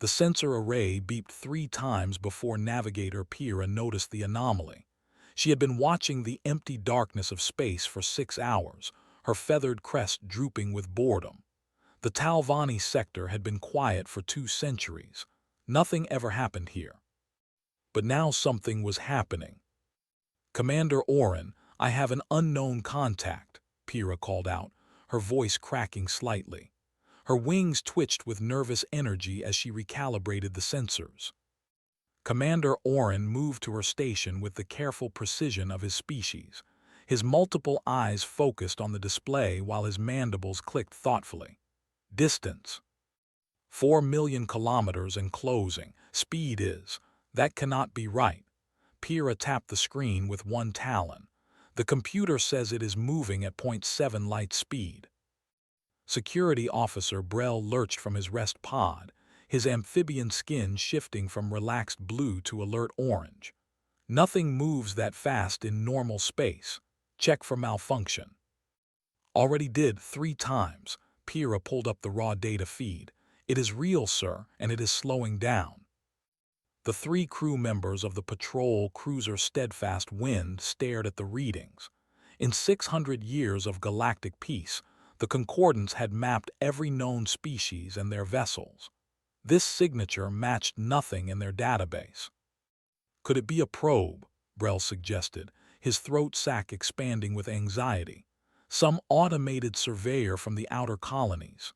The sensor array beeped 3 times before Navigator Pira noticed the anomaly. She had been watching the empty darkness of space for 6 hours, her feathered crest drooping with boredom. The Talvani sector had been quiet for 2 centuries. Nothing ever happened here. But now something was happening. "Commander Oren, I have an unknown contact," Pira called out, her voice cracking slightly. Her wings twitched with nervous energy as she recalibrated the sensors. Commander Oren moved to her station with the careful precision of his species. His multiple eyes focused on the display while his mandibles clicked thoughtfully. Distance: 4 million kilometers and closing. Speed is. That cannot be right. Pira tapped the screen with one talon. The computer says it is moving at .7 light speed. Security Officer Brell lurched from his rest pod, his amphibian skin shifting from relaxed blue to alert orange. Nothing moves that fast in normal space. Check for malfunction. Already did 3 times. Pira pulled up the raw data feed. It is real, sir, and it is slowing down. The 3 crew members of the patrol cruiser Steadfast Wind stared at the readings. In 600 years of galactic peace, the Concordance had mapped every known species and their vessels. This signature matched nothing in their database. "Could it be a probe?" Brell suggested, his throat sac expanding with anxiety. "Some automated surveyor from the outer colonies."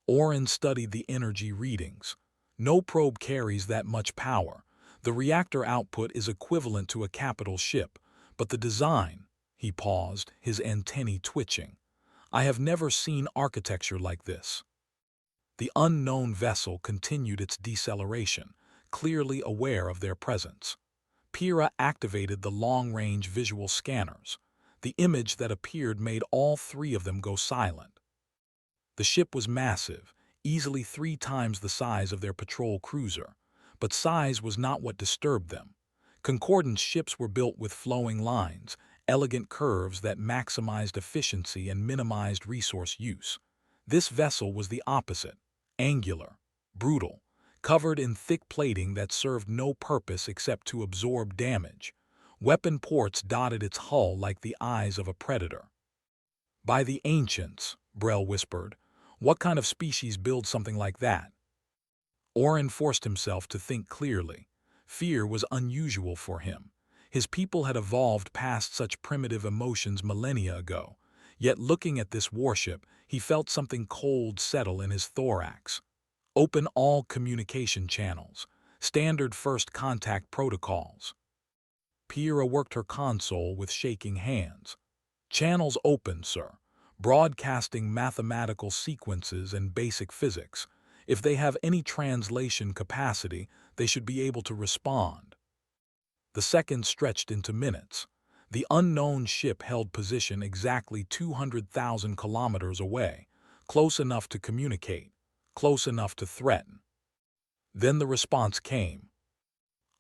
Oren studied the energy readings. No probe carries that much power. The reactor output is equivalent to a capital ship, but the design— he paused, his antennae twitching. "I have never seen architecture like this." The unknown vessel continued its deceleration, clearly aware of their presence. Pira activated the long-range visual scanners. The image that appeared made all 3 of them go silent. The ship was massive, easily 3 times the size of their patrol cruiser, but size was not what disturbed them. Concordance ships were built with flowing lines, elegant curves that maximized efficiency and minimized resource use. This vessel was the opposite: angular, brutal, covered in thick plating that served no purpose except to absorb damage. Weapon ports dotted its hull like the eyes of a predator. "By the ancients," Brell whispered, "what kind of species builds something like that?" Oren forced himself to think clearly. Fear was unusual for him. His people had evolved past such primitive emotions millennia ago. Yet looking at this warship, he felt something cold settle in his thorax. "Open all communication channels. Standard first contact protocols." Pira worked her console with shaking hands. "Channels open, sir. Broadcasting mathematical sequences and basic physics. If they have any translation capacity, they should be able to respond." The seconds stretched into minutes. The unknown ship held position exactly 200,000 kilometers away, close enough to communicate, close enough to threaten. Then the response came.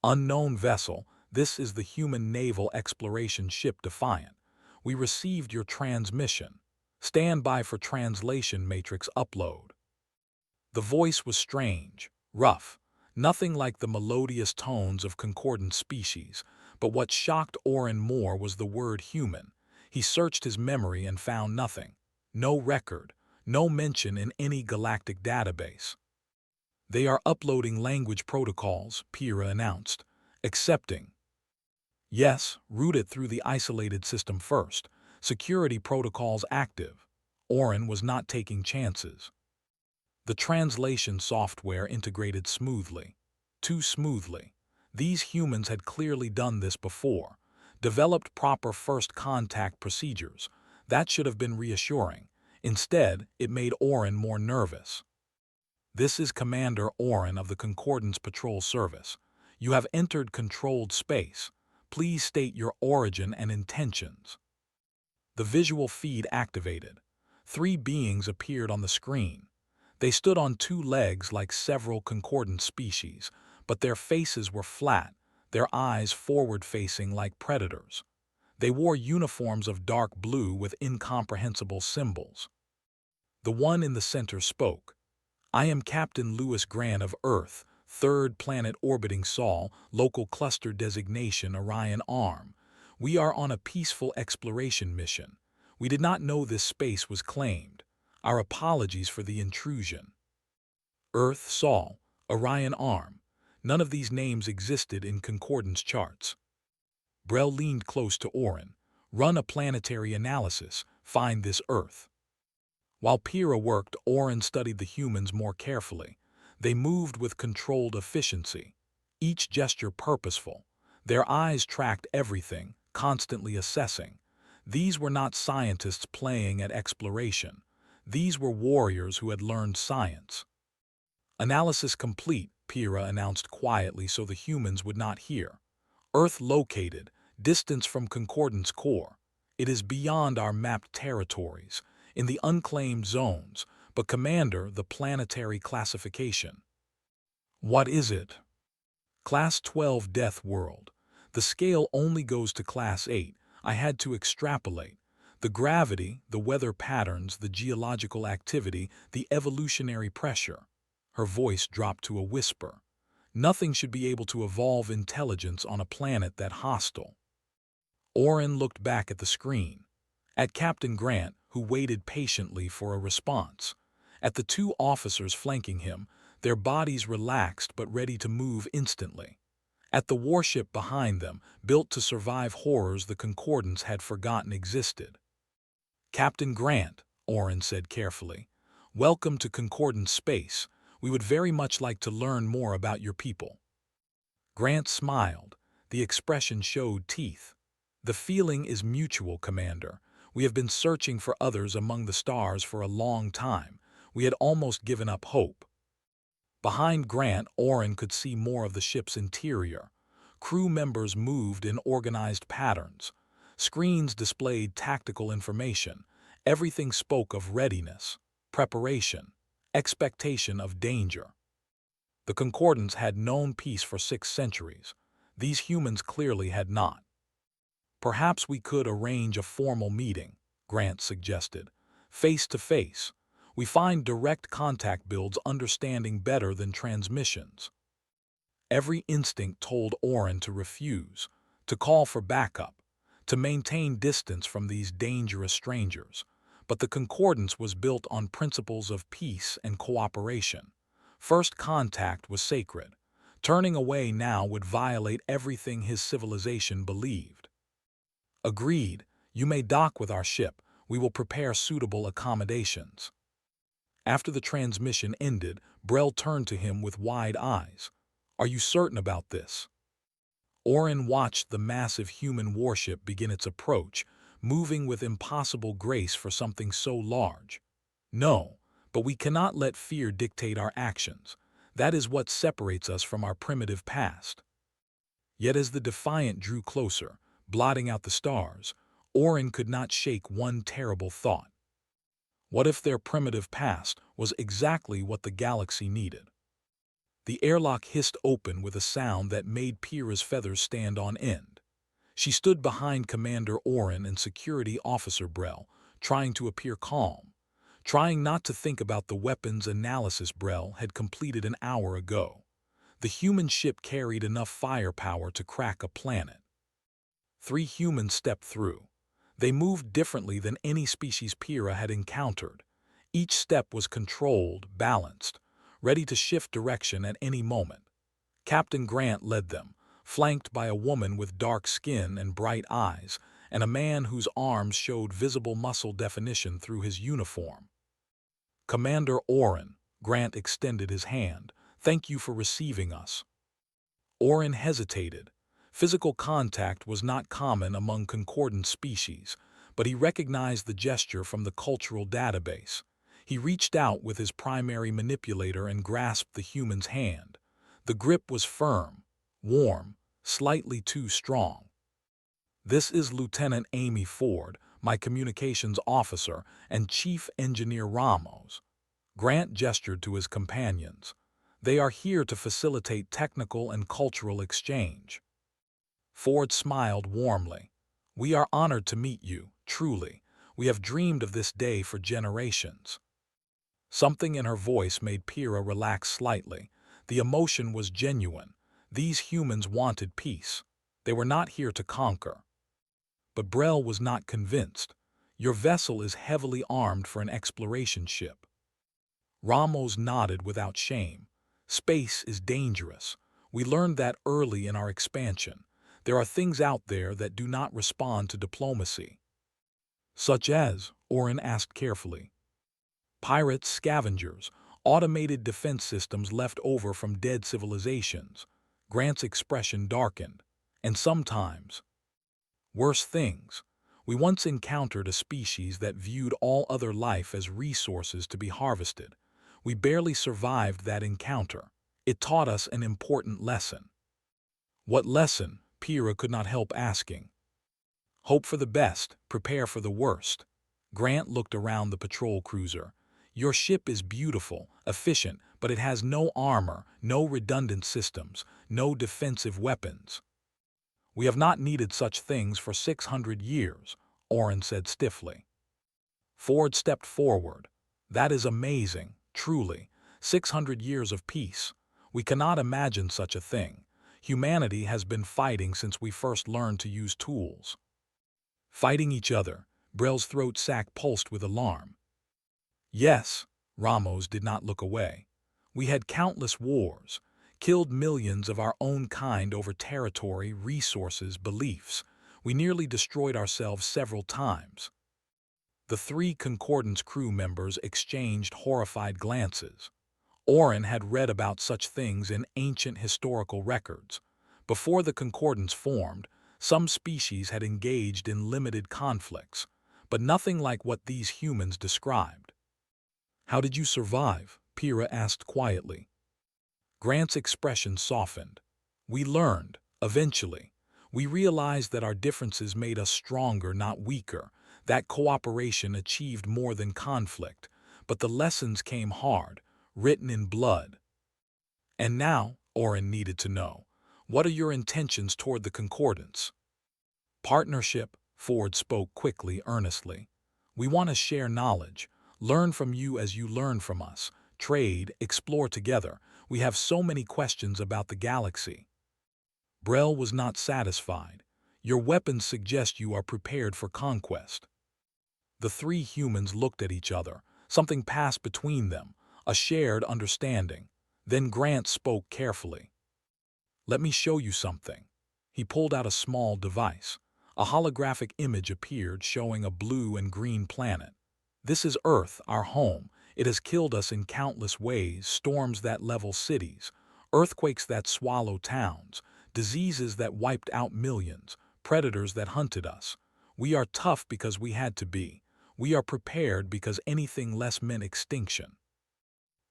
"Unknown vessel, this is the human naval exploration ship Defiant. We received your transmission. Stand by for translation matrix upload." The voice was strange, rough, nothing like the melodious tones of concordant species, but what shocked Oren more was the word human. He searched his memory and found nothing. No record, no mention in any galactic database. "They are uploading language protocols," Pira announced. "Accepting." "Yes, route it through the isolated system first. Security protocols active." Oren was not taking chances. The translation software integrated smoothly. Too smoothly. These humans had clearly done this before. Developed proper first contact procedures. That should have been reassuring. Instead, it made Oren more nervous. "This is Commander Oren of the Concordance Patrol Service. You have entered controlled space. Please state your origin and intentions." The visual feed activated. 3 beings appeared on the screen. They stood on 2 legs like several concordant species, but their faces were flat, their eyes forward-facing like predators. They wore uniforms of dark blue with incomprehensible symbols. The one in the center spoke. I am Captain Lewis Grant of Earth, third planet orbiting Sol, local cluster designation Orion Arm. We are on a peaceful exploration mission. We did not know this space was claimed. Our apologies for the intrusion. Earth, Sol, Orion Arm. None of these names existed in Concordance charts. Brell leaned close to Orin. Run a planetary analysis. Find this Earth. While Pyrrha worked, Orin studied the humans more carefully. They moved with controlled efficiency, each gesture purposeful. Their eyes tracked everything, constantly assessing. These were not scientists playing at exploration. These were warriors who had learned science. Analysis complete, Pyrrha announced quietly so the humans would not hear. Earth located, distance from Concordance core. It is beyond our mapped territories, in the unclaimed zones, but Commander, the planetary classification. What is it? Class 12 Death World. The scale only goes to Class 8. I had to extrapolate. The gravity, the weather patterns, the geological activity, the evolutionary pressure. Her voice dropped to a whisper. Nothing should be able to evolve intelligence on a planet that hostile. Orin looked back at the screen. At Captain Grant, who waited patiently for a response. At the two officers flanking him, their bodies relaxed but ready to move instantly. At the warship behind them, built to survive horrors the Concordance had forgotten existed. Captain Grant, Orin said carefully, welcome to Concordance space. We would very much like to learn more about your people. Grant smiled. The expression showed teeth. The feeling is mutual, Commander. We have been searching for others among the stars for a long time. We had almost given up hope. Behind Grant, Orin could see more of the ship's interior. Crew members moved in organized patterns. Screens displayed tactical information. Everything spoke of readiness, preparation, expectation of danger. The Concordance had known peace for 6 centuries. These humans clearly had not. Perhaps we could arrange a formal meeting, Grant suggested. Face to face. We find direct contact builds understanding better than transmissions. Every instinct told Orin to refuse, to call for backup, to maintain distance from these dangerous strangers. But the Concordance was built on principles of peace and cooperation. First contact was sacred. Turning away now would violate everything his civilization believed. Agreed. You may dock with our ship. We will prepare suitable accommodations. After the transmission ended, Brell turned to him with wide eyes. Are you certain about this? Orin watched the massive human warship begin its approach, moving with impossible grace for something so large. No, but we cannot let fear dictate our actions. That is what separates us from our primitive past. Yet as the Defiant drew closer, blotting out the stars, Orin could not shake one terrible thought. What if their primitive past was exactly what the galaxy needed? The airlock hissed open with a sound that made Pyrrha's feathers stand on end. She stood behind Commander Orin and Security Officer Brell, trying to appear calm, trying not to think about the weapons analysis Brell had completed an hour ago. The human ship carried enough firepower to crack a planet. 3 humans stepped through. They moved differently than any species Pyrrha had encountered. Each step was controlled, balanced, ready to shift direction at any moment. Captain Grant led them, flanked by a woman with dark skin and bright eyes, and a man whose arms showed visible muscle definition through his uniform. Commander Orin, Grant extended his hand. Thank you for receiving us. Orin hesitated. Physical contact was not common among concordant species, but he recognized the gesture from the cultural database. He reached out with his primary manipulator and grasped the human's hand. The grip was firm, warm, slightly too strong. This is Lieutenant Amy Ford, my communications officer, and Chief Engineer Ramos. Grant gestured to his companions. They are here to facilitate technical and cultural exchange. Ford smiled warmly. We are honored to meet you, truly. We have dreamed of this day for generations. Something in her voice made Pyrrha relax slightly. The emotion was genuine. These humans wanted peace. They were not here to conquer. But Brel was not convinced. Your vessel is heavily armed for an exploration ship. Ramos nodded without shame. Space is dangerous. We learned that early in our expansion. There are things out there that do not respond to diplomacy. Such as, Orin asked carefully. Pirates, scavengers, automated defense systems left over from dead civilizations. Grant's expression darkened. And sometimes, worse things. We once encountered a species that viewed all other life as resources to be harvested. We barely survived that encounter. It taught us an important lesson. What lesson? Pyrrha could not help asking. Hope for the best, prepare for the worst. Grant looked around the patrol cruiser. Your ship is beautiful, efficient, but it has no armor, no redundant systems, no defensive weapons. We have not needed such things for 600 years, Orin said stiffly. Ford stepped forward. That is amazing, truly. 600 years of peace. We cannot imagine such a thing. Humanity has been fighting since we first learned to use tools. Fighting each other, Brel's throat sac pulsed with alarm. Yes, Ramos did not look away. We had countless wars, killed millions of our own kind over territory, resources, beliefs. We nearly destroyed ourselves several times. The three Concordance crew members exchanged horrified glances. Orin had read about such things in ancient historical records. Before the Concordance formed, some species had engaged in limited conflicts, but nothing like what these humans described. How did you survive? Pyrrha asked quietly. Grant's expression softened. We learned, eventually. We realized that our differences made us stronger, not weaker, that cooperation achieved more than conflict, but the lessons came hard, written in blood. And now, Orin needed to know, what are your intentions toward the Concordance? Partnership, Ford spoke quickly, earnestly. We want to share knowledge, learn from you as you learn from us, trade, explore together. We have so many questions about the galaxy. Brel was not satisfied. Your weapons suggest you are prepared for conquest. The three humans looked at each other. Something passed between them, a shared understanding. Then Grant spoke carefully. Let me show you something. He pulled out a small device. A holographic image appeared showing a blue and green planet. This is Earth, our home. It has killed us in countless ways, storms that level cities, earthquakes that swallow towns, diseases that wiped out millions, predators that hunted us. We are tough because we had to be. We are prepared because anything less meant extinction.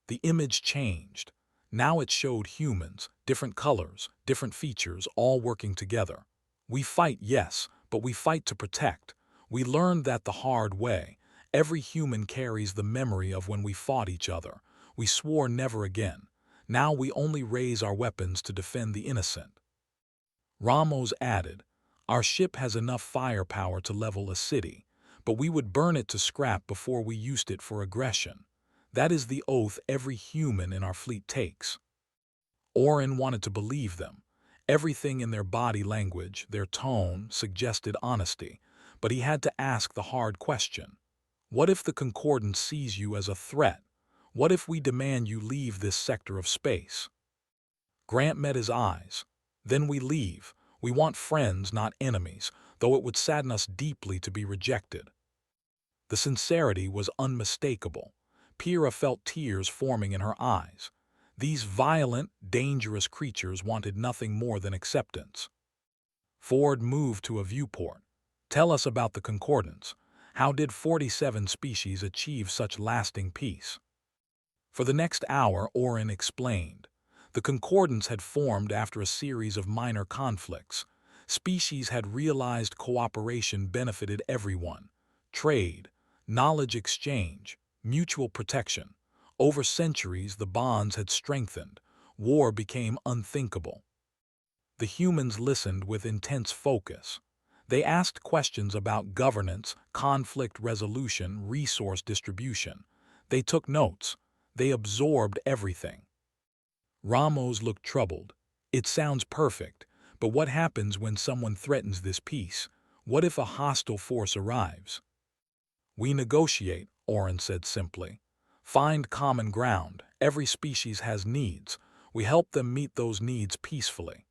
The image changed. Now it showed humans, different colors, different features, all working together. We fight, yes, but we fight to protect. We learned that the hard way. Every human carries the memory of when we fought each other. We swore never again. Now we only raise our weapons to defend the innocent. Ramos added, our ship has enough firepower to level a city, but we would burn it to scrap before we used it for aggression. That is the oath every human in our fleet takes. Orin wanted to believe them. Everything in their body language, their tone, suggested honesty, but he had to ask the hard question. What if the Concordance sees you as a threat? What if we demand you leave this sector of space? Grant met his eyes. Then we leave. We want friends, not enemies, though it would sadden us deeply to be rejected. The sincerity was unmistakable. Pyrrha felt tears forming in her eyes. These violent, dangerous creatures wanted nothing more than acceptance. Ford moved to a viewport. Tell us about the Concordance. How did 47 species achieve such lasting peace? For the next hour, Orin explained. The Concordance had formed after a series of minor conflicts. Species had realized cooperation benefited everyone. Trade, knowledge exchange, mutual protection. Over centuries, the bonds had strengthened. War became unthinkable. The humans listened with intense focus. They asked questions about governance, conflict resolution, resource distribution. They took notes. They absorbed everything. Ramos looked troubled. It sounds perfect, but what happens when someone threatens this peace? What if a hostile force arrives? We negotiate, Oren said simply. Find common ground. Every species has needs. We help them meet those needs peacefully.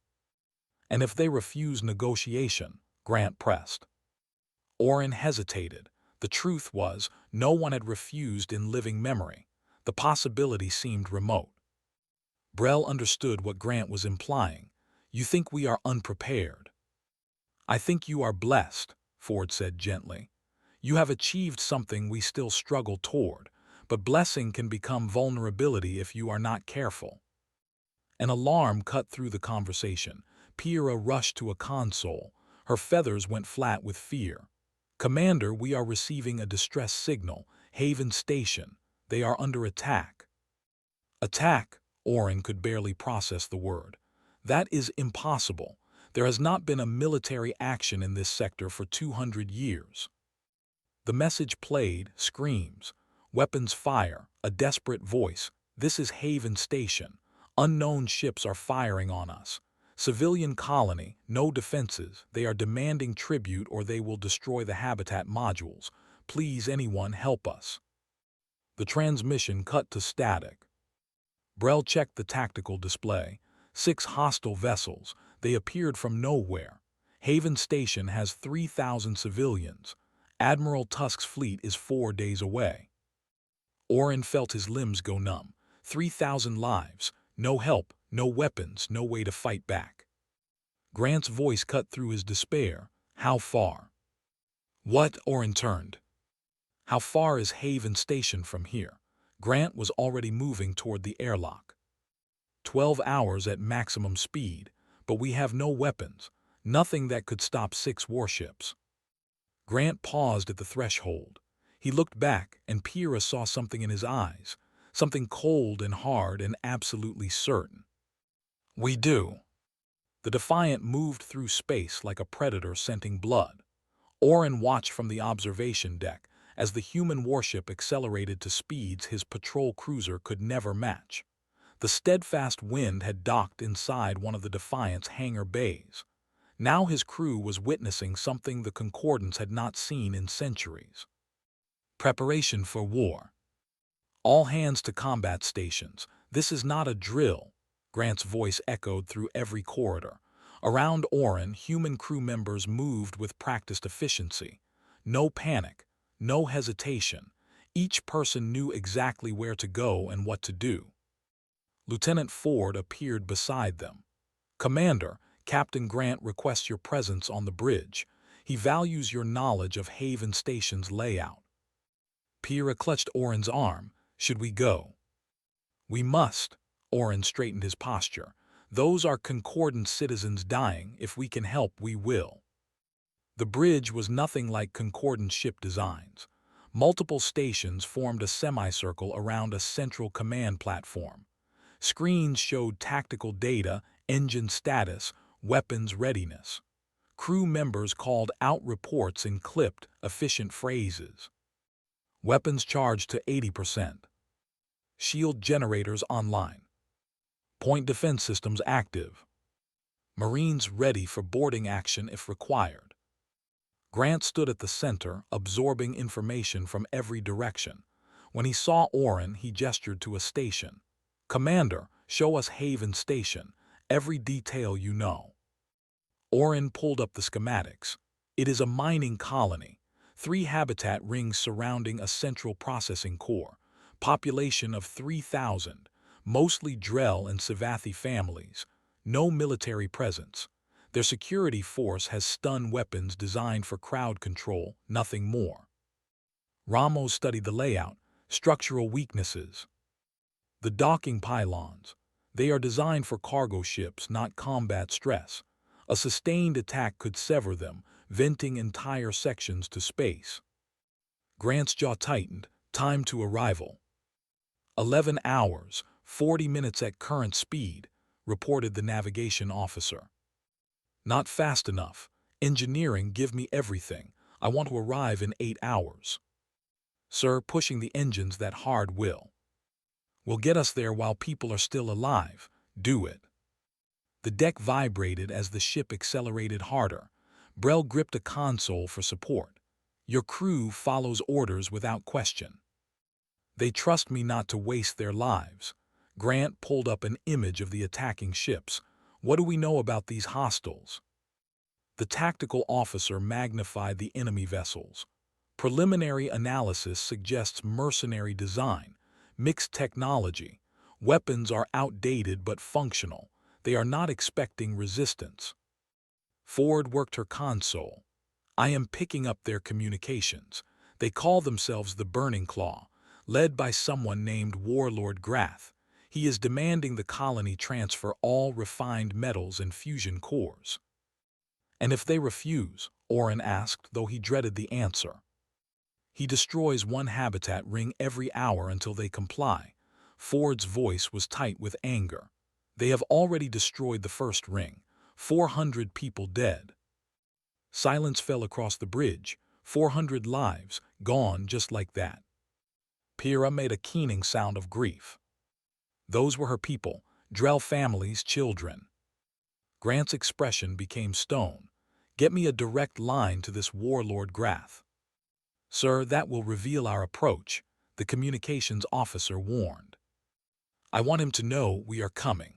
And if they refuse negotiation, Grant pressed. Oren hesitated. The truth was, no one had refused in living memory. The possibility seemed remote. Brell understood what Grant was implying. You think we are unprepared. I think you are blessed, Ford said gently. You have achieved something we still struggle toward, but blessing can become vulnerability if you are not careful. An alarm cut through the conversation. Pyrrha rushed to a console. Her feathers went flat with fear. Commander, we are receiving a distress signal. Haven Station. They are under attack. Attack? Oren could barely process the word. That is impossible. There has not been a military action in this sector for 200 years. The message played, screams, weapons fire, a desperate voice. This is Haven Station. Unknown ships are firing on us. Civilian colony, no defenses. They are demanding tribute or they will destroy the habitat modules. Please, anyone, help us. The transmission cut to static. Brell checked the tactical display. 6 hostile vessels. They appeared from nowhere. Haven Station has 3,000 civilians. Admiral Tusk's fleet is 4 days away. Oren felt his limbs go numb. 3,000 lives. No help, no weapons, no way to fight back. Grant's voice cut through his despair. How far? What? Oren turned. How far is Haven Station from here? Grant was already moving toward the airlock. 12 hours at maximum speed, but we have no weapons, nothing that could stop 6 warships. Grant paused at the threshold. He looked back, and Pyrrha saw something in his eyes, something cold and hard and absolutely certain. We do. The Defiant moved through space like a predator scenting blood. Oren watched from the observation deck as the human warship accelerated to speeds his patrol cruiser could never match. The steadfast wind had docked inside one of the Defiant's hangar bays. Now his crew was witnessing something the Concordance had not seen in centuries. Preparation for war. All hands to combat stations. This is not a drill. Grant's voice echoed through every corridor. Around Oren, human crew members moved with practiced efficiency. No panic, no hesitation. Each person knew exactly where to go and what to do. Lieutenant Ford appeared beside them. Commander, Captain Grant requests your presence on the bridge. He values your knowledge of Haven Station's layout. Pyrrha clutched Oren's arm. Should we go? We must. Oren straightened his posture. Those are Concordance citizens dying. If we can help, we will. The bridge was nothing like Concordance ship designs. Multiple stations formed a semicircle around a central command platform. Screens showed tactical data, engine status, weapons readiness. Crew members called out reports in clipped, efficient phrases. Weapons charged to 80%. Shield generators online. Point defense systems active. Marines ready for boarding action if required. Grant stood at the center, absorbing information from every direction. When he saw Oren, he gestured to a station. Commander, show us Haven Station, every detail you know. Oren pulled up the schematics. It is a mining colony. 3 habitat rings surrounding a central processing core. Population of 3,000, mostly Drell and Savathi families. No military presence. Their security force has stun weapons designed for crowd control, nothing more. Ramos studied the layout, structural weaknesses. The docking pylons. They are designed for cargo ships, not combat stress. A sustained attack could sever them, venting entire sections to space. Grant's jaw tightened. Time to arrival. 11 hours, 40 minutes at current speed, reported the navigation officer. Not fast enough. Engineering, give me everything. I want to arrive in 8 hours. Sir, pushing the engines that hard will get us there while people are still alive. Do it. The deck vibrated as the ship accelerated harder. Brell gripped a console for support. Your crew follows orders without question. They trust me not to waste their lives. Grant pulled up an image of the attacking ships. What do we know about these hostiles? The tactical officer magnified the enemy vessels. Preliminary analysis suggests mercenary design, mixed technology. Weapons are outdated but functional. They are not expecting resistance. Ford worked her console. I am picking up their communications. They call themselves the Burning Claw, led by someone named Warlord Grath. He is demanding the colony transfer all refined metals and fusion cores. And if they refuse, Oren asked, though he dreaded the answer. He destroys one habitat ring every hour until they comply. Ford's voice was tight with anger. They have already destroyed the first ring. 400 people dead. Silence fell across the bridge. 400 lives, gone just like that. Pyrrha made a keening sound of grief. Those were her people, Drell families, children. Grant's expression became stone. Get me a direct line to this warlord Grath. Sir, that will reveal our approach, the communications officer warned. I want him to know we are coming.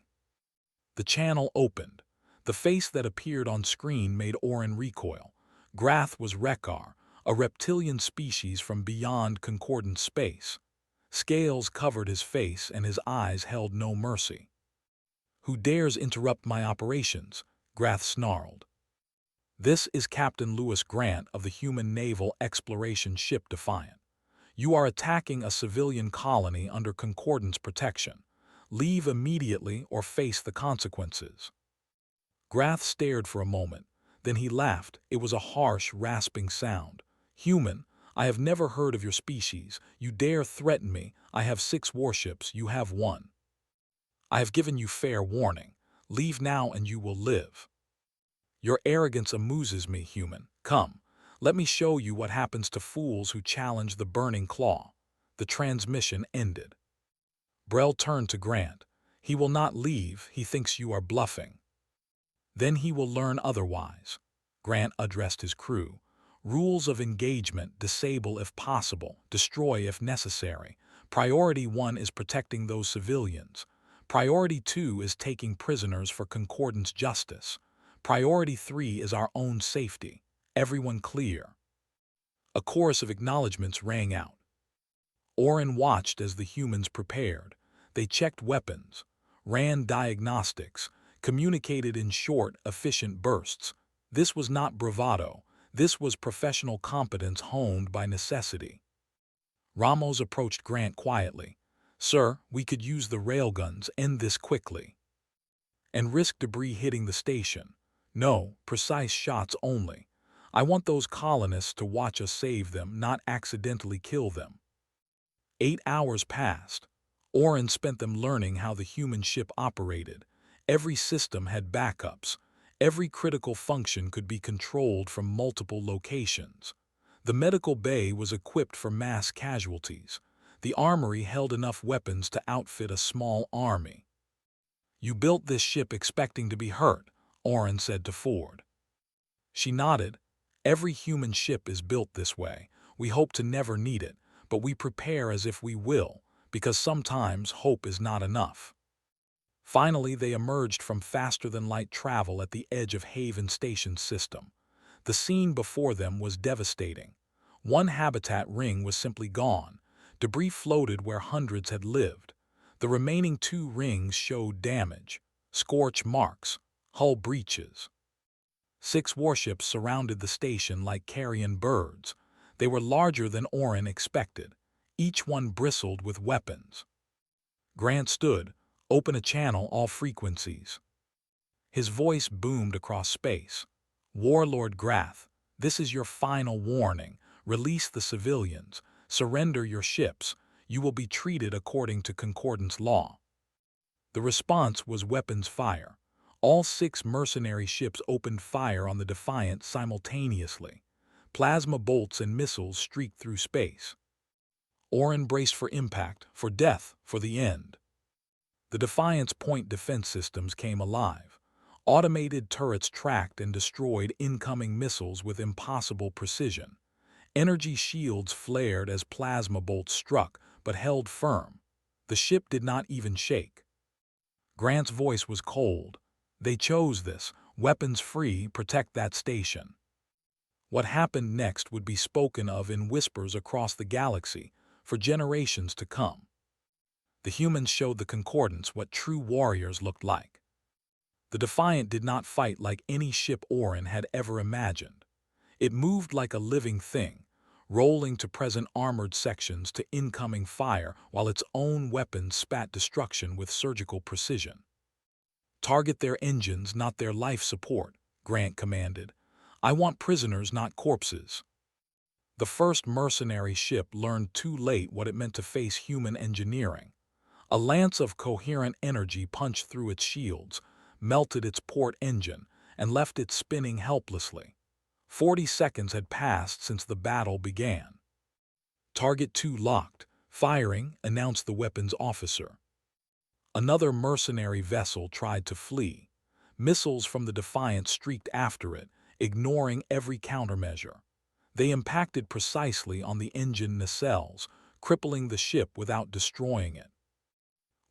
The channel opened. The face that appeared on screen made Oren recoil. Grath was Rekar, a reptilian species from beyond Concordance space. Scales covered his face and his eyes held no mercy. Who dares interrupt my operations? Grath snarled. This is Captain Lewis Grant of the human naval exploration ship Defiant. You are attacking a civilian colony under Concordance protection. Leave immediately or face the consequences. Grath stared for a moment. Then he laughed. It was a harsh, rasping sound. Human, I have never heard of your species. You dare threaten me. I have 6 warships. You have 1. I have given you fair warning. Leave now and you will live. Your arrogance amuses me, human. Come, let me show you what happens to fools who challenge the Burning Claw. The transmission ended. Brell turned to Grant. He will not leave. He thinks you are bluffing. Then he will learn otherwise. Grant addressed his crew. Rules of engagement: disable if possible, destroy if necessary. Priority 1 is protecting those civilians. Priority 2 is taking prisoners for Concordance justice. Priority 3 is our own safety. Everyone clear. A chorus of acknowledgments rang out. Oren watched as the humans prepared. They checked weapons, ran diagnostics, communicated in short, efficient bursts. This was not bravado. This was professional competence honed by necessity. Ramos approached Grant quietly. Sir, we could use the railguns, end this quickly. And risk debris hitting the station. No, precise shots only. I want those colonists to watch us save them, not accidentally kill them. 8 hours passed. Oren spent them learning how the human ship operated. Every system had backups. Every critical function could be controlled from multiple locations. The medical bay was equipped for mass casualties. The armory held enough weapons to outfit a small army. You built this ship expecting to be hurt, Oren said to Ford. She nodded. Every human ship is built this way. We hope to never need it, but we prepare as if we will, because sometimes hope is not enough. Finally, they emerged from faster-than-light travel at the edge of Haven Station's system. The scene before them was devastating. One habitat ring was simply gone. Debris floated where hundreds had lived. The remaining 2 rings showed damage, scorch marks, hull breaches. 6 warships surrounded the station like carrion birds. They were larger than Oren expected. Each one bristled with weapons. Grant stood. Open a channel, all frequencies. His voice boomed across space. Warlord Grath, this is your final warning. Release the civilians. Surrender your ships. You will be treated according to Concordance law. The response was weapons fire. All 6 mercenary ships opened fire on the Defiant simultaneously. Plasma bolts and missiles streaked through space. Orin braced for impact, for death, for the end. The Defiant's point defense systems came alive. Automated turrets tracked and destroyed incoming missiles with impossible precision. Energy shields flared as plasma bolts struck, but held firm. The ship did not even shake. Grant's voice was cold. They chose this, weapons-free, protect that station. What happened next would be spoken of in whispers across the galaxy for generations to come. The humans showed the Concordance what true warriors looked like. The Defiant did not fight like any ship Orin had ever imagined. It moved like a living thing, rolling to present armored sections to incoming fire while its own weapons spat destruction with surgical precision. "Target their engines, not their life support," Grant commanded. "I want prisoners, not corpses." The first mercenary ship learned too late what it meant to face human engineering. A lance of coherent energy punched through its shields, melted its port engine, and left it spinning helplessly. 40 seconds had passed since the battle began. "Target 2 locked. Firing," announced the weapons officer. Another mercenary vessel tried to flee. Missiles from the Defiant streaked after it, ignoring every countermeasure. They impacted precisely on the engine nacelles, crippling the ship without destroying it.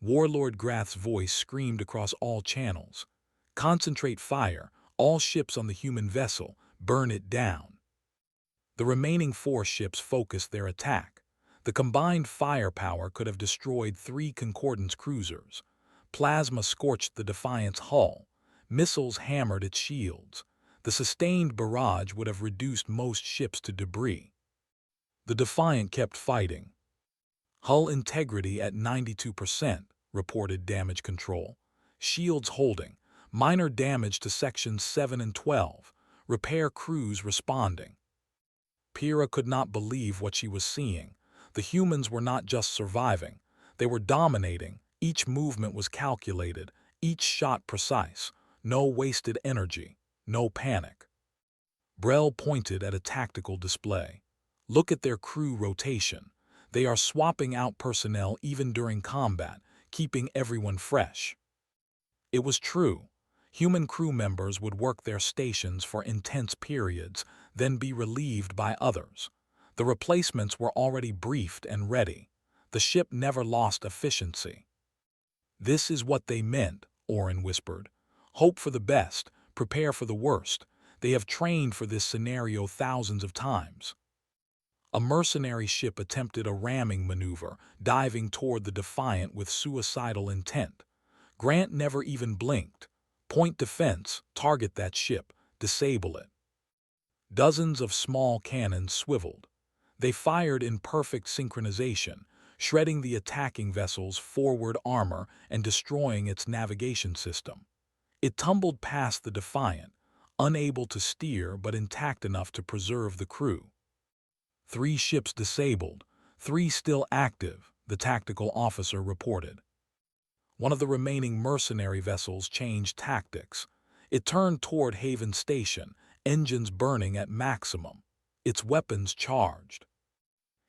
Warlord Grath's voice screamed across all channels. "Concentrate fire, all ships on the human vessel, burn it down." The remaining 4 ships focused their attack. The combined firepower could have destroyed 3 Concordance cruisers. Plasma scorched the Defiant's hull. Missiles hammered its shields. The sustained barrage would have reduced most ships to debris. The Defiant kept fighting. "Hull integrity at 92%, reported damage control. "Shields holding. Minor damage to sections 7 and 12. Repair crews responding." Pyrrha could not believe what she was seeing. The humans were not just surviving. They were dominating. Each movement was calculated, each shot precise. No wasted energy, no panic. Brell pointed at a tactical display. "Look at their crew rotation. They are swapping out personnel even during combat, keeping everyone fresh." It was true. Human crew members would work their stations for intense periods, then be relieved by others. The replacements were already briefed and ready. The ship never lost efficiency. "This is what they meant," Orin whispered. "Hope for the best, prepare for the worst. They have trained for this scenario thousands of times." A mercenary ship attempted a ramming maneuver, diving toward the Defiant with suicidal intent. Grant never even blinked. "Point defense, target that ship, disable it." Dozens of small cannons swiveled. They fired in perfect synchronization, shredding the attacking vessel's forward armor and destroying its navigation system. It tumbled past the Defiant, unable to steer but intact enough to preserve the crew. 3 ships disabled, 3 still active, the tactical officer reported. One of the remaining mercenary vessels changed tactics. It turned toward Haven Station, engines burning at maximum, its weapons charged.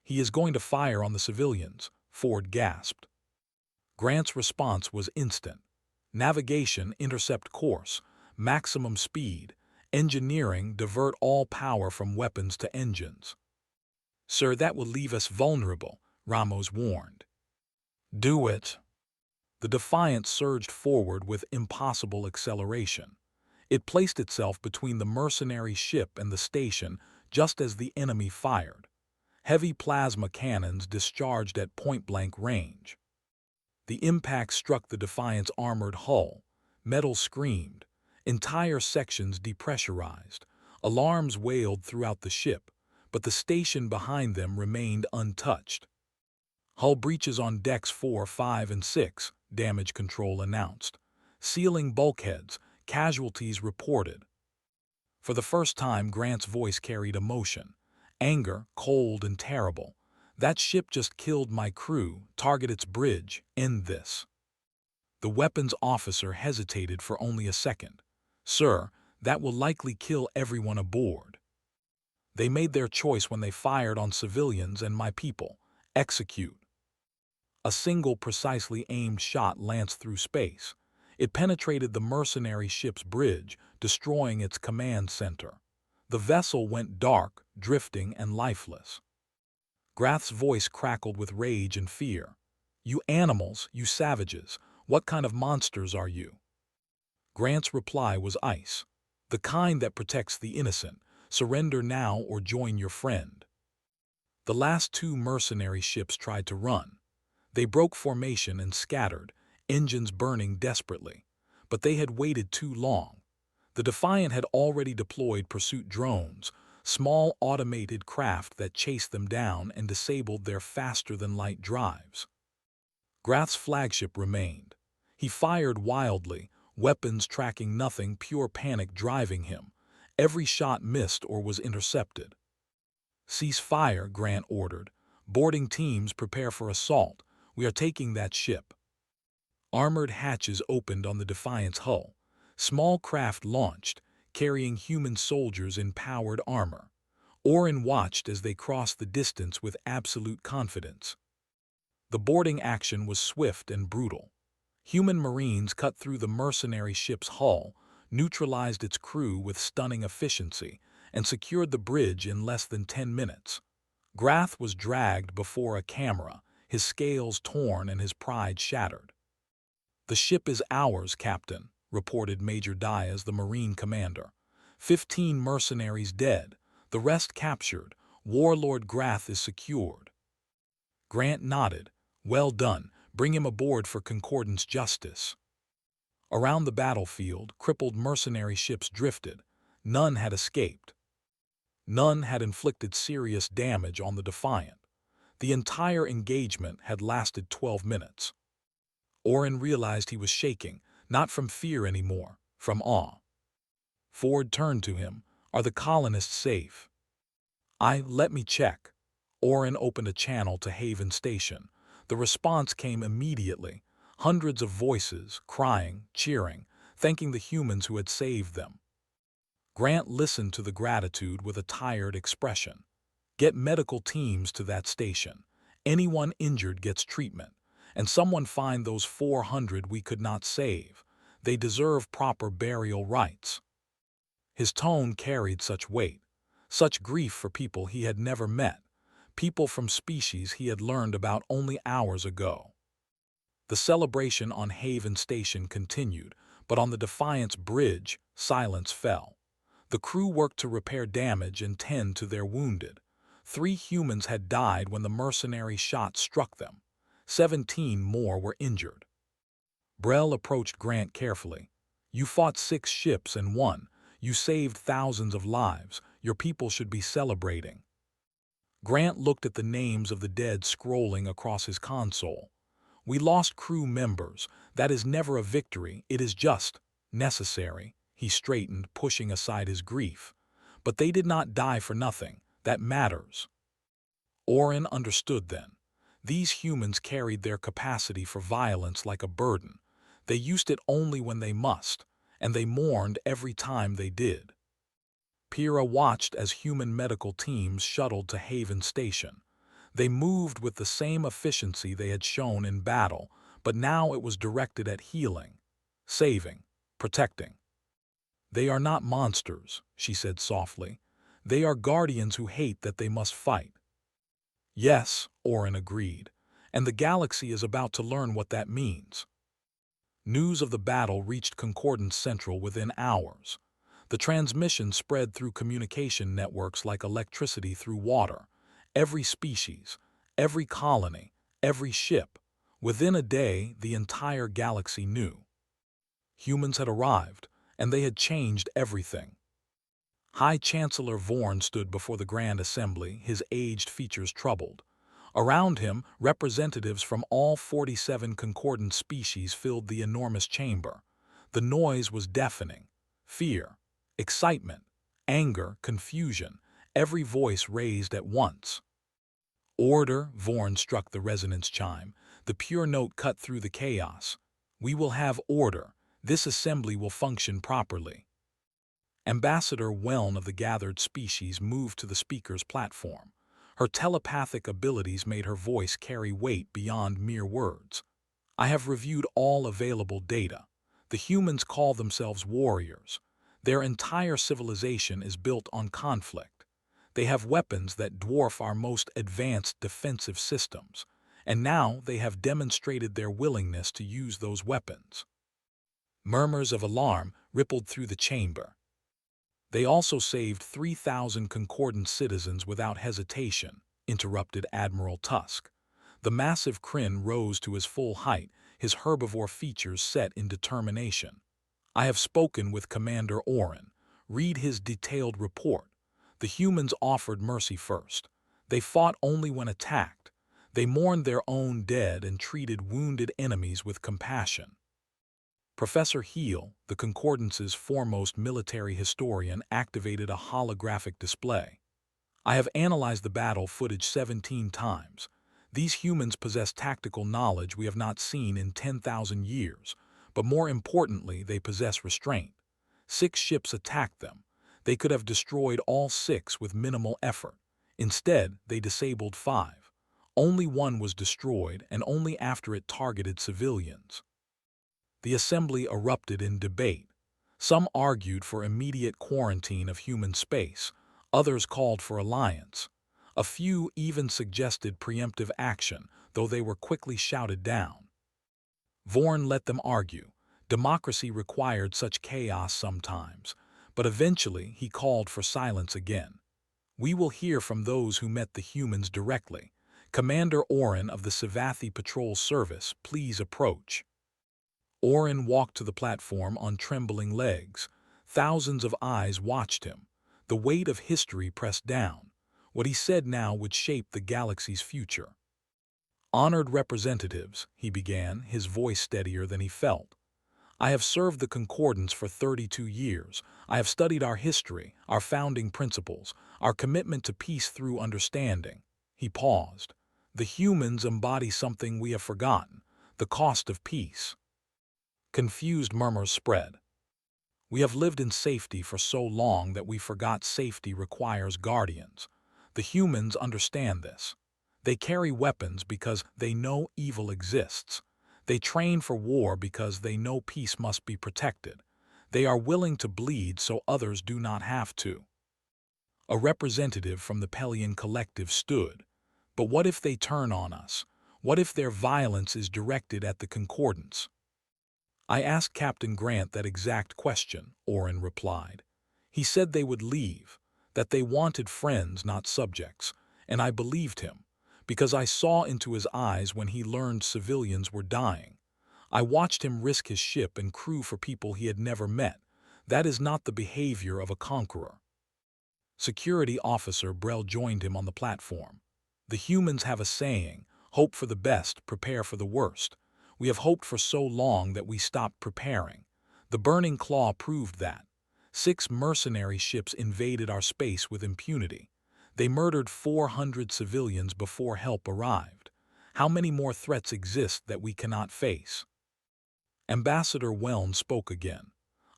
"He is going to fire on the civilians," Ford gasped. Grant's response was instant. "Navigation, intercept course, maximum speed, engineering, divert all power from weapons to engines." "Sir, that will leave us vulnerable," Ramos warned. "Do it." The Defiant surged forward with impossible acceleration. It placed itself between the mercenary ship and the station just as the enemy fired. Heavy plasma cannons discharged at point-blank range. The impact struck the Defiant's armored hull. Metal screamed. Entire sections depressurized. Alarms wailed throughout the ship, but the station behind them remained untouched. "Hull breaches on decks 4, 5, and 6, damage control announced. "Sealing bulkheads, casualties reported." For the first time, Grant's voice carried emotion. Anger, cold and terrible. "That ship just killed my crew. Target its bridge. End this." The weapons officer hesitated for only a second. "Sir, that will likely kill everyone aboard." "They made their choice when they fired on civilians and my people. Execute. A single precisely aimed shot lanced through space. It penetrated the mercenary ship's bridge, destroying its command center. The vessel went dark, drifting and lifeless. Grath's voice crackled with rage and fear. "You animals, you savages, what kind of monsters are you?" Grant's reply was ice. "The kind that protects the innocent. Surrender now or join your friend." The last two mercenary ships tried to run. They broke formation and scattered, engines burning desperately. But they had waited too long. The Defiant had already deployed pursuit drones, small automated craft that chased them down and disabled their faster-than-light drives. Grath's flagship remained. He fired wildly, weapons tracking nothing, pure panic driving him. Every shot missed or was intercepted. "Cease fire," Grant ordered. "Boarding teams prepare for assault. We are taking that ship." Armored hatches opened on the Defiant's hull. Small craft launched, carrying human soldiers in powered armor. Orin watched as they crossed the distance with absolute confidence. The boarding action was swift and brutal. Human Marines cut through the mercenary ship's hull, neutralized its crew with stunning efficiency, and secured the bridge in less than 10 minutes. Grath was dragged before a camera, his scales torn and his pride shattered. "The ship is ours, Captain," reported Major Diaz, the Marine commander. 15 mercenaries dead, the rest captured. Warlord Grath is secured." Grant nodded. "Well done. Bring him aboard for Concordance justice." Around the battlefield, crippled mercenary ships drifted. None had escaped. None had inflicted serious damage on the Defiant. The entire engagement had lasted 12 minutes. Orin realized he was shaking, not from fear anymore, from awe. Ford turned to him. "Are the colonists safe?" Let me check." Orin opened a channel to Haven Station. The response came immediately. Hundreds of voices, crying, cheering, thanking the humans who had saved them. Grant listened to the gratitude with a tired expression. "Get medical teams to that station. Anyone injured gets treatment. And someone find those 400 we could not save. They deserve proper burial rites." His tone carried such weight, such grief for people he had never met, people from species he had learned about only hours ago. The celebration on Haven Station continued, but on the Defiant's bridge, silence fell. The crew worked to repair damage and tend to their wounded. 3 humans had died when the mercenary shot struck them. 17 more were injured. Brell approached Grant carefully. "You fought 6 ships and won. You saved thousands of lives. Your people should be celebrating." Grant looked at the names of the dead scrolling across his console. "We lost crew members. That is never a victory. It is just necessary." He straightened, pushing aside his grief. "But they did not die for nothing. That matters." Orin understood then. These humans carried their capacity for violence like a burden. They used it only when they must, and they mourned every time they did. Pyrrha watched as human medical teams shuttled to Haven Station. They moved with the same efficiency they had shown in battle, but now it was directed at healing, saving, protecting. "They are not monsters," she said softly. "They are guardians who hate that they must fight." "Yes," Orin agreed, "and the galaxy is about to learn what that means." News of the battle reached Concordance Central within hours. The transmission spread through communication networks like electricity through water. Every species, every colony, every ship. Within a day, the entire galaxy knew. Humans had arrived, and they had changed everything. High Chancellor Vorn stood before the Grand Assembly, his aged features troubled. Around him, representatives from all 47 concordant species filled the enormous chamber. The noise was deafening. Fear, excitement, anger, confusion, every voice raised at once. "Order," Vorn struck the resonance chime. The pure note cut through the chaos. "We will have order. This assembly will function properly." Ambassador Weln of the gathered species moved to the speaker's platform. Her telepathic abilities made her voice carry weight beyond mere words. I have reviewed all available data. The humans call themselves warriors. Their entire civilization is built on conflict. They have weapons that dwarf our most advanced defensive systems, and now they have demonstrated their willingness to use those weapons. Murmurs of alarm rippled through the chamber. They also saved 3,000 Concordance citizens without hesitation, interrupted Admiral Tusk. The massive Kryn rose to his full height, his herbivore features set in determination. I have spoken with Commander Oren. Read his detailed report. The humans offered mercy first. They fought only when attacked. They mourned their own dead and treated wounded enemies with compassion. Professor Heel, the Concordance's foremost military historian, activated a holographic display. I have analyzed the battle footage 17 times. These humans possess tactical knowledge we have not seen in 10,000 years, but more importantly, they possess restraint. 6 ships attacked them. They could have destroyed all 6 with minimal effort. Instead, they disabled 5. Only 1 was destroyed, and only after it targeted civilians. The assembly erupted in debate. Some argued for immediate quarantine of human space. Others called for alliance. A few even suggested preemptive action, though they were quickly shouted down. Vorn let them argue. Democracy required such chaos sometimes, but eventually he called for silence again. We will hear from those who met the humans directly. Commander Oren of the Savathi Patrol Service, please approach. Oren walked to the platform on trembling legs. Thousands of eyes watched him. The weight of history pressed down. What he said now would shape the galaxy's future. Honored representatives, he began, his voice steadier than he felt. I have served the Concordance for 32 years. I have studied our history, our founding principles, our commitment to peace through understanding. He paused. The humans embody something we have forgotten, the cost of peace. Confused murmurs spread. We have lived in safety for so long that we forgot safety requires guardians. The humans understand this. They carry weapons because they know evil exists. They train for war because they know peace must be protected. They are willing to bleed so others do not have to. A representative from the Pelian Collective stood. But what if they turn on us? What if their violence is directed at the Concordance? I asked Captain Grant that exact question, Oren replied. He said they would leave, that they wanted friends, not subjects, and I believed him, because I saw into his eyes when he learned civilians were dying. I watched him risk his ship and crew for people he had never met. That is not the behavior of a conqueror. Security Officer Brell joined him on the platform. The humans have a saying, hope for the best, prepare for the worst. We have hoped for so long that we stopped preparing. The Burning Claw proved that. 6 mercenary ships invaded our space with impunity. They murdered 400 civilians before help arrived. How many more threats exist that we cannot face? Ambassador Welln spoke again.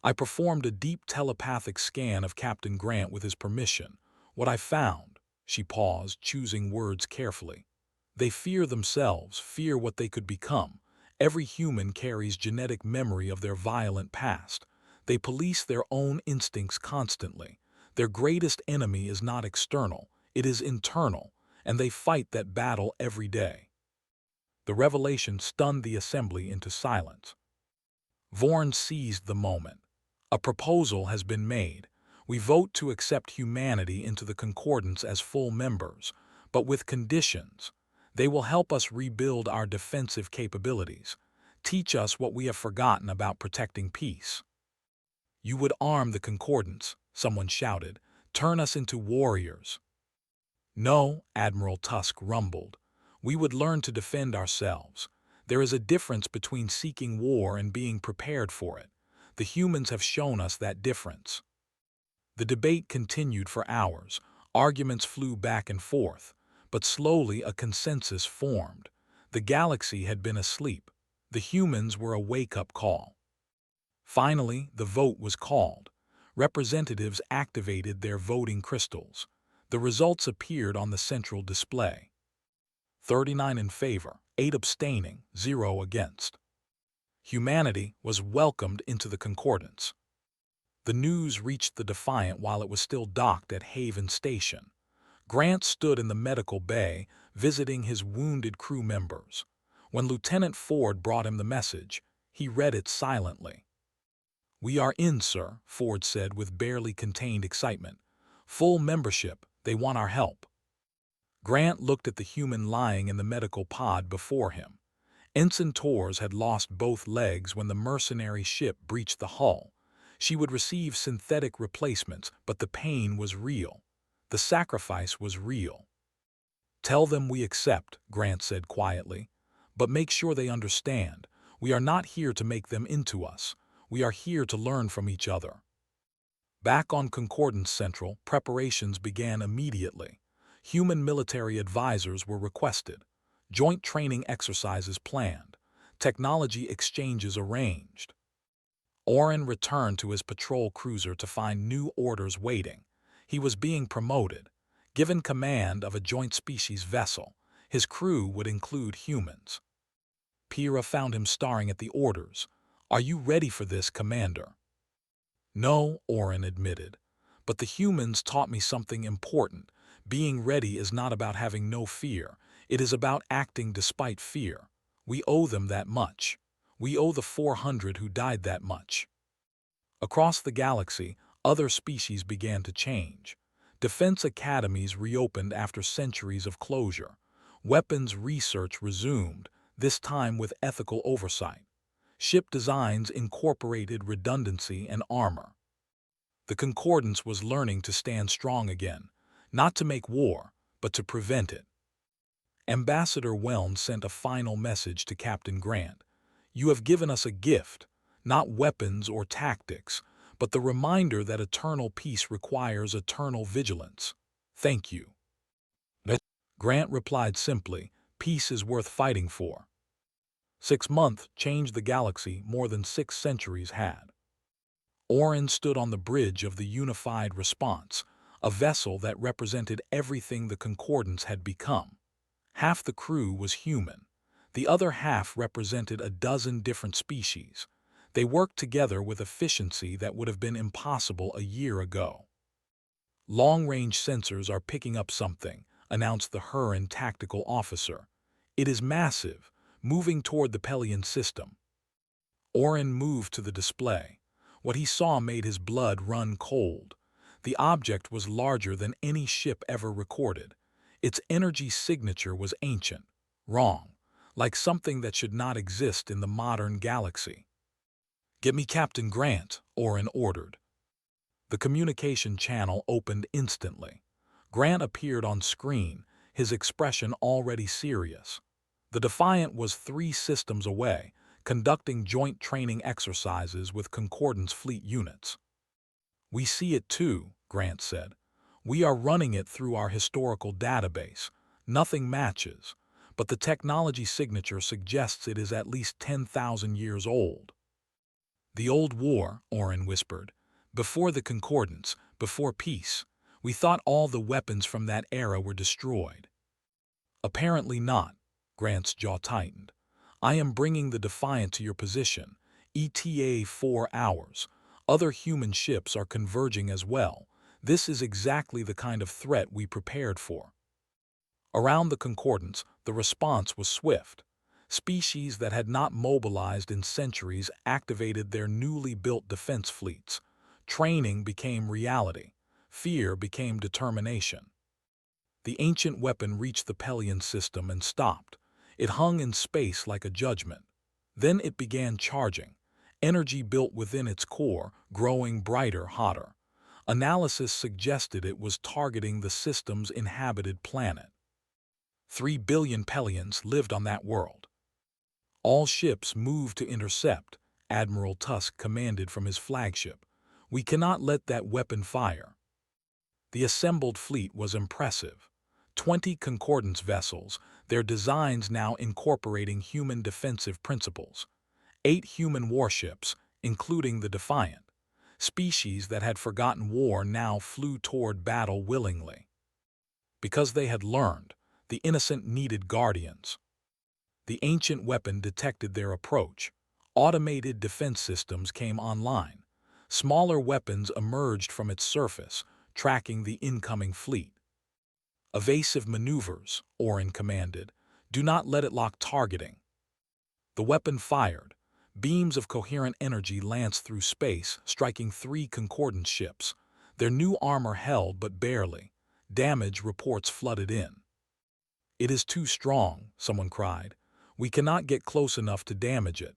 I performed a deep telepathic scan of Captain Grant with his permission. What I found, she paused, choosing words carefully. They fear themselves, fear what they could become. Every human carries genetic memory of their violent past. They police their own instincts constantly. Their greatest enemy is not external, it is internal, and they fight that battle every day. The revelation stunned the assembly into silence. Vorn seized the moment. A proposal has been made. We vote to accept humanity into the Concordance as full members, but with conditions. They will help us rebuild our defensive capabilities, teach us what we have forgotten about protecting peace. You would arm the Concordance, someone shouted, turn us into warriors. No, Admiral Tusk rumbled. We would learn to defend ourselves. There is a difference between seeking war and being prepared for it. The humans have shown us that difference. The debate continued for hours. Arguments flew back and forth. But slowly a consensus formed. The galaxy had been asleep. The humans were a wake-up call. Finally, the vote was called. Representatives activated their voting crystals. The results appeared on the central display. 39 in favor, 8 abstaining, 0 against. Humanity was welcomed into the Concordance. The news reached the Defiant while it was still docked at Haven Station. Grant stood in the medical bay, visiting his wounded crew members. When Lieutenant Ford brought him the message, he read it silently. "We are in, sir," Ford said with barely contained excitement. "Full membership. They want our help." Grant looked at the human lying in the medical pod before him. Ensign Torres had lost both legs when the mercenary ship breached the hull. She would receive synthetic replacements, but the pain was real. The sacrifice was real. "Tell them we accept," Grant said quietly. "But make sure they understand. We are not here to make them into us. We are here to learn from each other." Back on Concordance Central, preparations began immediately. Human military advisors were requested. Joint training exercises planned. Technology exchanges arranged. Oren returned to his patrol cruiser to find new orders waiting. He was being promoted. Given command of a joint species vessel, his crew would include humans. Pira found him staring at the orders. "Are you ready for this, Commander?" "No," Oren admitted. "But the humans taught me something important. Being ready is not about having no fear. It is about acting despite fear. We owe them that much. We owe the 400 who died that much." Across the galaxy, other species began to change. Defense academies reopened after centuries of closure. Weapons research resumed, this time with ethical oversight. Ship designs incorporated redundancy and armor. The Concordance was learning to stand strong again, not to make war, but to prevent it. Ambassador Welns sent a final message to Captain Grant. "You have given us a gift, not weapons or tactics, but the reminder that eternal peace requires eternal vigilance. Thank you." Grant replied simply, "Peace is worth fighting for." 6 months changed the galaxy more than 6 centuries had. Oren stood on the bridge of the unified response, a vessel that represented everything the Concordance had become. Half the crew was human. The other half represented a dozen different species. They worked together with efficiency that would have been impossible a year ago. "Long-range sensors are picking up something," announced the Huron tactical officer. "It is massive, moving toward the Pelion system." Oren moved to the display. What he saw made his blood run cold. The object was larger than any ship ever recorded. Its energy signature was ancient, wrong, like something that should not exist in the modern galaxy. "Get me Captain Grant," Oren ordered. The communication channel opened instantly. Grant appeared on screen, his expression already serious. The Defiant was 3 systems away, conducting joint training exercises with Concordance fleet units. "We see it too," Grant said. "We are running it through our historical database. Nothing matches, but the technology signature suggests it is at least 10,000 years old." "The old war," Oren whispered. "Before the Concordance, before peace. We thought all the weapons from that era were destroyed." "Apparently not." Grant's jaw tightened. "I am bringing the Defiant to your position. ETA 4 hours. Other human ships are converging as well. This is exactly the kind of threat we prepared for." Around the Concordance, the response was swift. Species that had not mobilized in centuries activated their newly built defense fleets. Training became reality. Fear became determination. The ancient weapon reached the Pelion system and stopped. It hung in space like a judgment. Then it began charging. Energy built within its core, growing brighter, hotter. Analysis suggested it was targeting the system's inhabited planet. 3 billion Pelions lived on that world. All ships moved to intercept, Admiral Tusk commanded from his flagship. "We cannot let that weapon fire." The assembled fleet was impressive. 20 Concordance vessels, their designs now incorporating human defensive principles. 8 human warships, including the Defiant. Species that had forgotten war now flew toward battle willingly. Because they had learned, the innocent needed guardians. The ancient weapon detected their approach. Automated defense systems came online. Smaller weapons emerged from its surface, tracking the incoming fleet. Evasive maneuvers, Orin commanded. Do not let it lock targeting. The weapon fired. Beams of coherent energy lanced through space, striking 3 Concordance ships. Their new armor held but barely. Damage reports flooded in. It is too strong, someone cried. We cannot get close enough to damage it.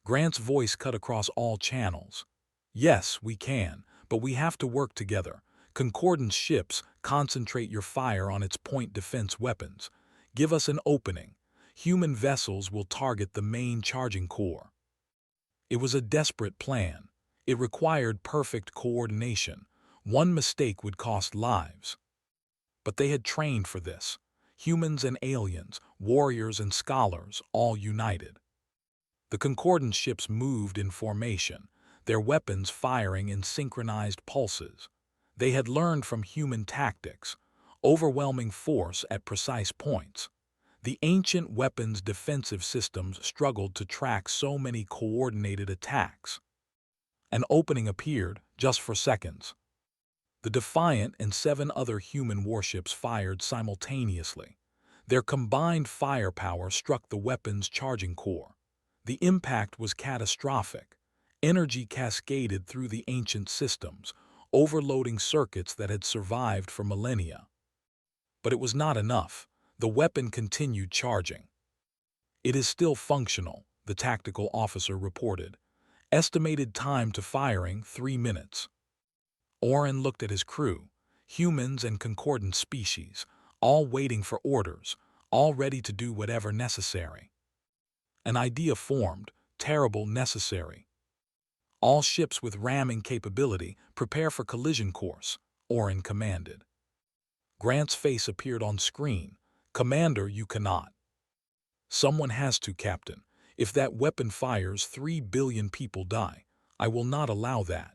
Grant's voice cut across all channels. Yes, we can, but we have to work together. Concordance ships, concentrate your fire on its point defense weapons. Give us an opening. Human vessels will target the main charging core. It was a desperate plan. It required perfect coordination. One mistake would cost lives. But they had trained for this. Humans and aliens, warriors and scholars, all united. The Concordance ships moved in formation, their weapons firing in synchronized pulses. They had learned from human tactics, overwhelming force at precise points. The ancient weapons' defensive systems struggled to track so many coordinated attacks. An opening appeared, just for seconds. The Defiant and 7 other human warships fired simultaneously. Their combined firepower struck the weapon's charging core. The impact was catastrophic. Energy cascaded through the ancient systems, overloading circuits that had survived for millennia. But it was not enough. The weapon continued charging. It is still functional, the tactical officer reported. Estimated time to firing 3 minutes. Orin looked at his crew, humans and concordant species, all waiting for orders, all ready to do whatever necessary. An idea formed, terrible necessary. All ships with ramming capability prepare for collision course, Orin commanded. Grant's face appeared on screen. Commander, you cannot. Someone has to, Captain. If that weapon fires, 3 billion people die. I will not allow that.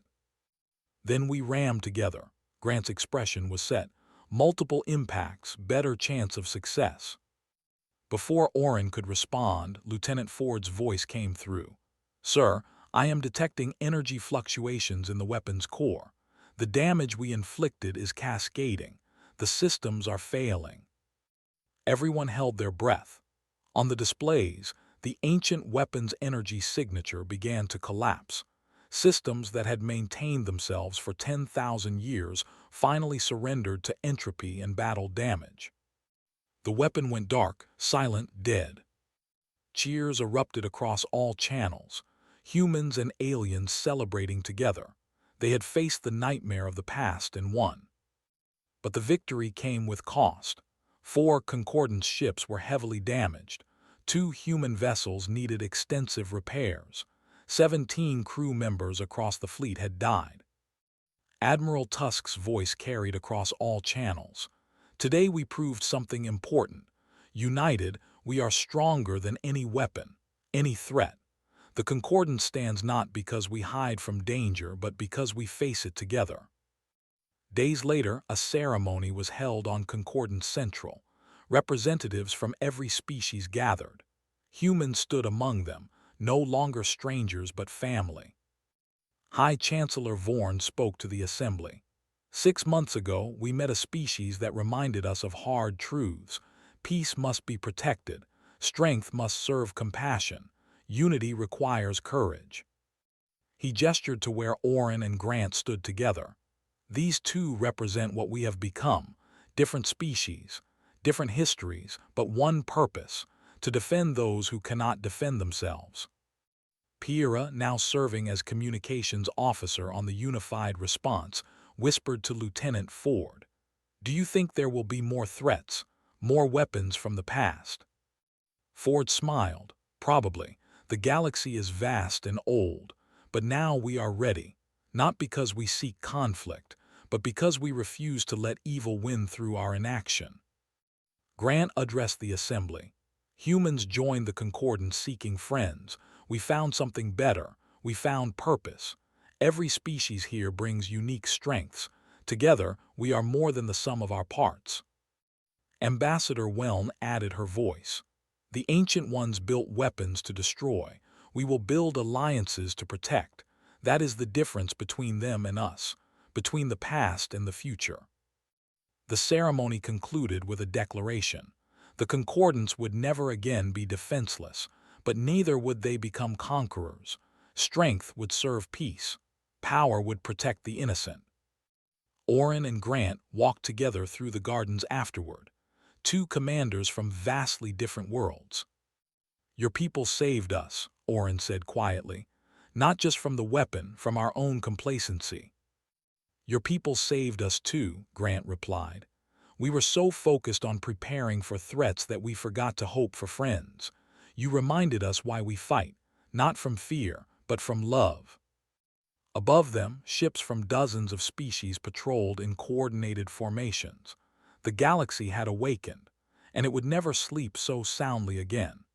Then we ram together. Grant's expression was set. Multiple impacts, better chance of success. Before Orin could respond, Lieutenant Ford's voice came through. Sir, I am detecting energy fluctuations in the weapon's core. The damage we inflicted is cascading. The systems are failing. Everyone held their breath. On the displays, the ancient weapon's energy signature began to collapse. Systems that had maintained themselves for 10,000 years finally surrendered to entropy and battle damage. The weapon went dark, silent, dead. Cheers erupted across all channels, humans and aliens celebrating together. They had faced the nightmare of the past and won. But the victory came with cost. 4 Concordance ships were heavily damaged. 2 human vessels needed extensive repairs. 17 crew members across the fleet had died. Admiral Tusk's voice carried across all channels. Today we proved something important. United, we are stronger than any weapon, any threat. The Concordance stands not because we hide from danger, but because we face it together. Days later, a ceremony was held on Concordance Central. Representatives from every species gathered. Humans stood among them, no longer strangers but family. High Chancellor Vorn spoke to the assembly. 6 months ago, we met a species that reminded us of hard truths. Peace must be protected. Strength must serve compassion. Unity requires courage. He gestured to where Orin and Grant stood together. These 2 represent what we have become. Different species, different histories, but one purpose: to defend those who cannot defend themselves. Piera, now serving as communications officer on the Unified Response, whispered to Lieutenant Ford, "Do you think there will be more threats, more weapons from the past?" Ford smiled. "Probably. The galaxy is vast and old, but now we are ready, not because we seek conflict, but because we refuse to let evil win through our inaction." Grant addressed the assembly. Humans joined the Concordance seeking friends. We found something better. We found purpose. Every species here brings unique strengths. Together, we are more than the sum of our parts. Ambassador Weln added her voice. The Ancient Ones built weapons to destroy. We will build alliances to protect. That is the difference between them and us, between the past and the future. The ceremony concluded with a declaration. The Concordance would never again be defenseless, but neither would they become conquerors. Strength would serve peace. Power would protect the innocent. Orin and Grant walked together through the gardens afterward, two commanders from vastly different worlds. Your people saved us, Orin said quietly, not just from the weapon, from our own complacency. Your people saved us too, Grant replied. We were so focused on preparing for threats that we forgot to hope for friends. You reminded us why we fight, not from fear, but from love. Above them, ships from dozens of species patrolled in coordinated formations. The galaxy had awakened, and it would never sleep so soundly again.